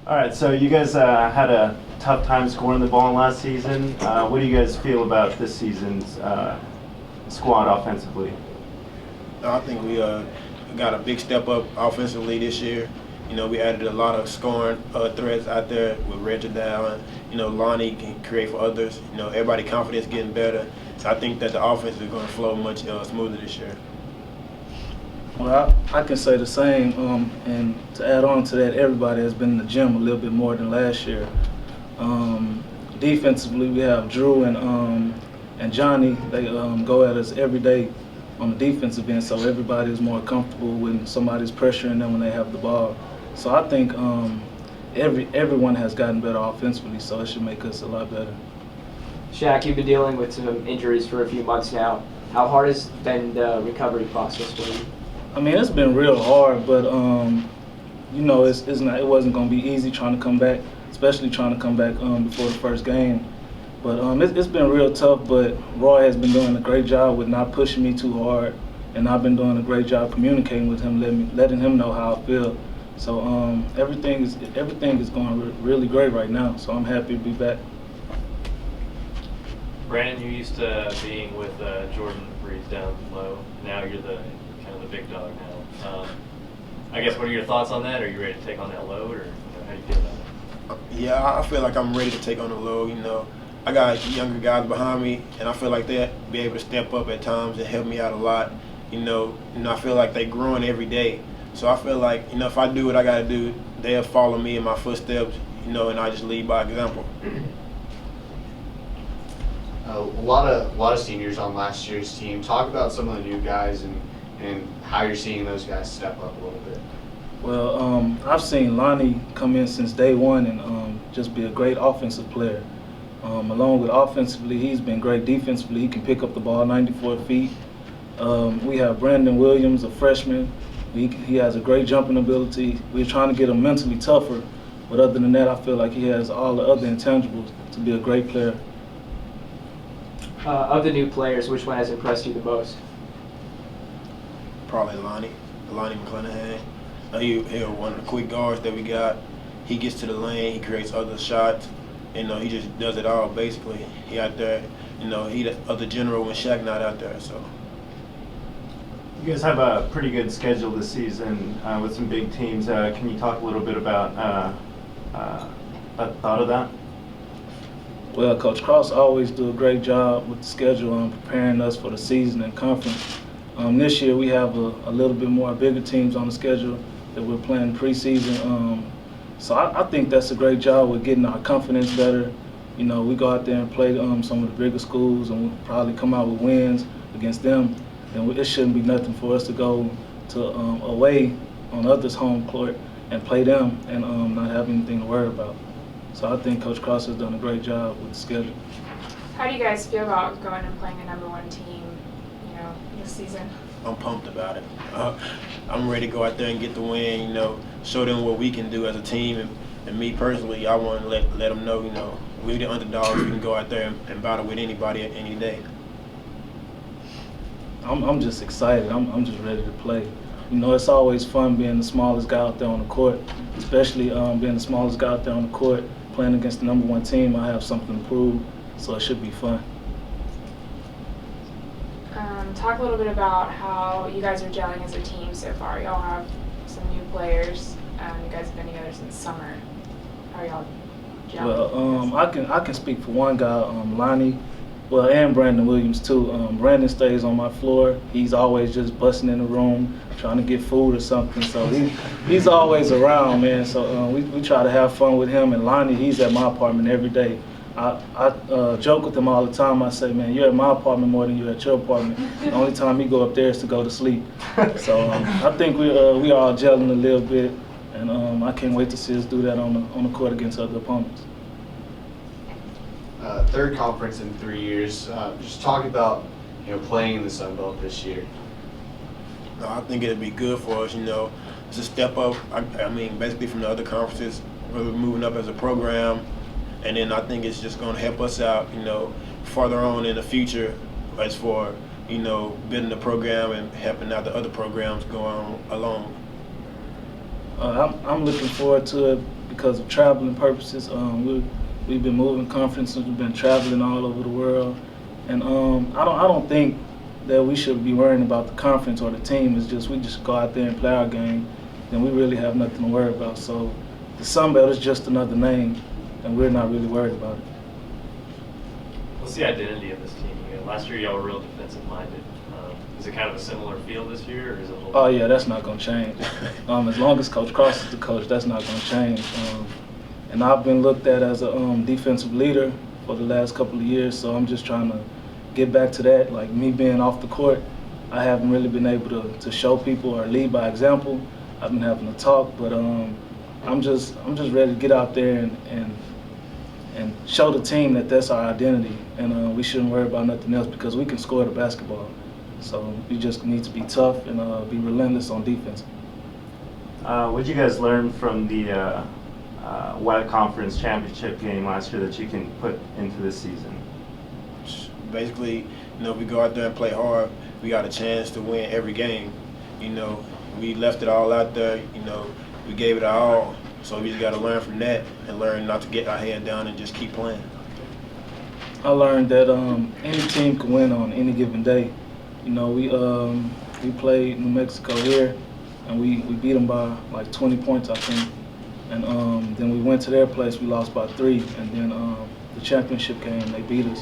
All right, so you guys had a tough time scoring the ball last season. What do you guys feel about this season's squad offensively? I think we got a big step up offensively this year. You know, we added a lot of scoring threats out there with Reggie Down. You know, Lonnie can create for others. You know, everybody confidence getting better. So I think that the offense is going to flow much smoother this year. Well, I can say the same, and to add on to that, everybody has been in the gym a little bit more than last year. Defensively, we have Drew and Johnny. They go at us every day on the defensive end, so everybody is more comfortable when somebody's pressuring them when they have the ball. So I think everyone has gotten better offensively, so it should make us a lot better. Shaq, you've been dealing with some injuries for a few months now. How hard has been the recovery process for you? I mean, it's been real hard, but you know, it wasn't going to be easy trying to come back, especially trying to come back before the first game. But it's been real tough, but Roy has been doing a great job with not pushing me too hard, and I've been doing a great job communicating with him, letting him know how I feel. So everything is going really great right now, so I'm happy to be back. Brandon, you're used to being with Jordan Breeze down low. Now you're the big dog now. I guess, what are your thoughts on that? Are you ready to take on that load, or how do you feel about it? Yeah, I feel like I'm ready to take on the load. You know, I got younger guys behind me, and I feel like they'll be able to step up at times and help me out a lot. You know, I feel like they're growing every day. So I feel like, you know, if I do what I got to do, they'll follow me in my footsteps, you know, and I just lead by example. A lot of seniors on last year's team. Talk about some of the new guys and how you're seeing those guys step up a little bit. Well, I've seen Lonnie come in since day one and just be a great offensive player. Along with offensively, he's been great defensively. He can pick up the ball 94 feet. We have Brandon Williams, a freshman. He has a great jumping ability. We're trying to get him mentally tougher, but other than that, I feel like he has all the other intangibles to be a great player. Of the new players, which one has impressed you the most? Probably Lonnie McClanahan. He's one of the quick guards that we got. He gets to the lane, he creates other shots. You know, he just does it all basically. He out there, you know, he the other general when Shaq not out there. So. You guys have a pretty good schedule this season with some big teams. Can you talk a little bit about the thought of that? Well, Coach Cross always do a great job with the schedule on preparing us for the season and conference. This year we have a little bit more bigger teams on the schedule that we're playing preseason. So I think that's a great job with getting our confidence better. You know, we go out there and play some of the bigger schools, and we'll probably come out with wins against them. And it shouldn't be nothing for us to go to away on others' home court and play them and not have anything to worry about. So I think Coach Cross has done a great job with the schedule. How do you guys feel about going and playing a #1 team, you know, this season? I'm pumped about it. I'm ready to go out there and get the win, you know, show them what we can do as a team. And me personally, I want to let them know, you know, we're the underdogs. We can go out there and battle with anybody any day. I'm just excited. I'm just ready to play. You know, it's always fun being the smallest guy out there on the court, especially being the smallest guy out there on the court, playing against the #1 team. I have something to prove, so it should be fun. Talk a little bit about how you guys are gelling as a team so far. Y'all have some new players. You guys have been together since summer. How are y'all gelling? Well, I can speak for one guy, Lonnie. Well, and Brandon Williams too. Brandon stays on my floor. He's always just busting in the room, trying to get food or something. So he's always around, man. So we try to have fun with him. And Lonnie, he's at my apartment every day. I joke with him all the time. I say, man, you're at my apartment more than you're at your apartment. The only time he go up there is to go to sleep. So I think we all gelling a little bit, and I can't wait to see us do that on the court against other opponents. Third conference in 3 years. Just talk about, you know, playing in the Sun Belt this year. No, I think it'd be good for us. You know, it's a step up. I mean, basically from the other conferences, we're moving up as a program, and then I think it's just going to help us out. You know, further on in the future, as for, you know, building the program and helping out the other programs going along. I'm looking forward to it because of traveling purposes. We've been moving conferences. We've been traveling all over the world, and I don't think that we should be worrying about the conference or the team. It's just we just go out there and play our game, and we really have nothing to worry about. So the Sun Belt is just another name, and we're not really worried about it. What's the identity of this team? Last year y'all were real defensive minded. Is it kind of a similar feel this year, or is it a little? Oh yeah, that's not going to change. As long as Coach Cross is the coach, that's not going to change. And I've been looked at as a defensive leader for the last couple of years, so I'm just trying to get back to that. Like me being off the court, I haven't really been able to show people or lead by example. I've been having to talk, but I'm just ready to get out there and show the team that that's our identity, and we shouldn't worry about nothing else because we can score the basketball. So we just need to be tough and be relentless on defense. What did you guys learn from the WAC Conference Championship game last year that you can put into this season? Basically, we go out there and play hard. We got a chance to win every game. We left it all out there. We gave it our all. So we just got to learn from that and learn not to get our head down and just keep playing. I learned that any team can win on any given day. We played New Mexico here, and we beat them by like 20 points, I think. And then we went to their place, we lost by 3, and then the championship game, they beat us.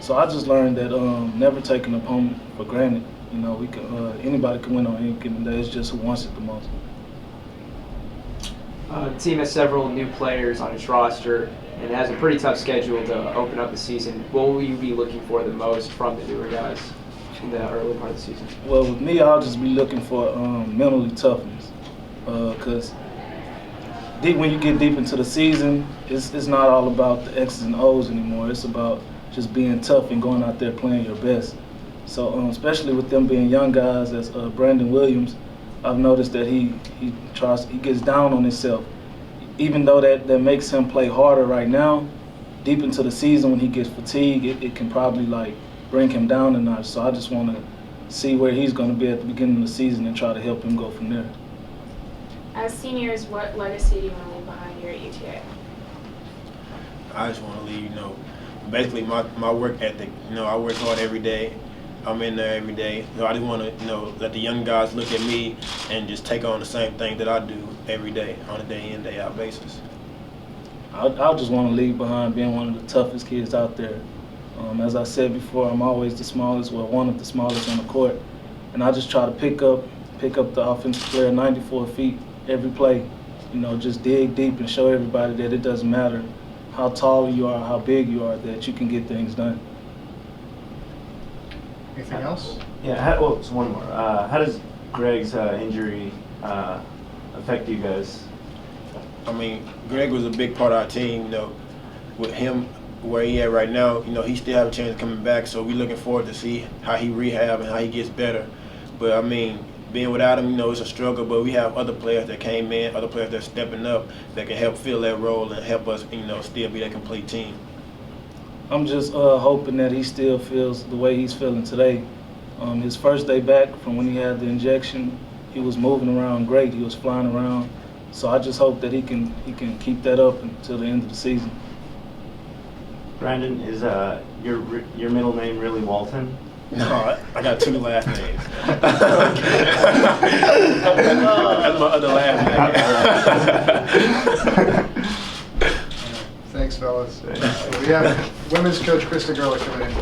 So I just learned that never take an opponent for granted. We can, anybody can win on any given day. It's just who wants it the most. The team has several new players on its roster and has a pretty tough schedule to open up the season. What will you be looking for the most from the newer guys in the early part of the season? Well, with me, I'll just be looking for mentally toughness, because when you get deep into the season, it's not all about the X's and O's anymore. It's about just being tough and going out there playing your best. So especially with them being young guys, as Brandon Williams, I've noticed that he gets down on himself. Even though that makes him play harder right now, deep into the season when he gets fatigued, it can probably bring him down a notch. So I just want to see where he's going to be at the beginning of the season and try to help him go from there. As seniors, what legacy do you want to leave behind here at UTA? I just want to leave, basically my work ethic. I work hard every day. I'm in there every day. So I just want to, let the young guys look at me and just take on the same thing that I do every day on a day in, day out basis. I just want to leave behind being one of the toughest kids out there. As I said before, I'm always the smallest, one of the smallest on the court, and I just try to pick up the offensive player 94 feet every play. Just dig deep and show everybody that it doesn't matter how tall you are, how big you are, that you can get things done. Anything else? Yeah, it's one more. How does Greg's injury affect you guys? Greg was a big part of our team. With him where he at right now, he still have a chance of coming back. So we're looking forward to see how he rehab and how he gets better. But being without him, it's a struggle. But we have other players that came in, other players that are stepping up that can help fill that role and help us, still be that complete team. I'm just hoping that he still feels the way he's feeling today. His first day back from when he had the injection, he was moving around great. He was flying around. So I just hope that he can keep that up until the end of the season. Brandon, is your middle name really Walton? No, I got 2 last names. That's my other last name. Thanks, fellas. We have women's coach Krista Gerlich coming in.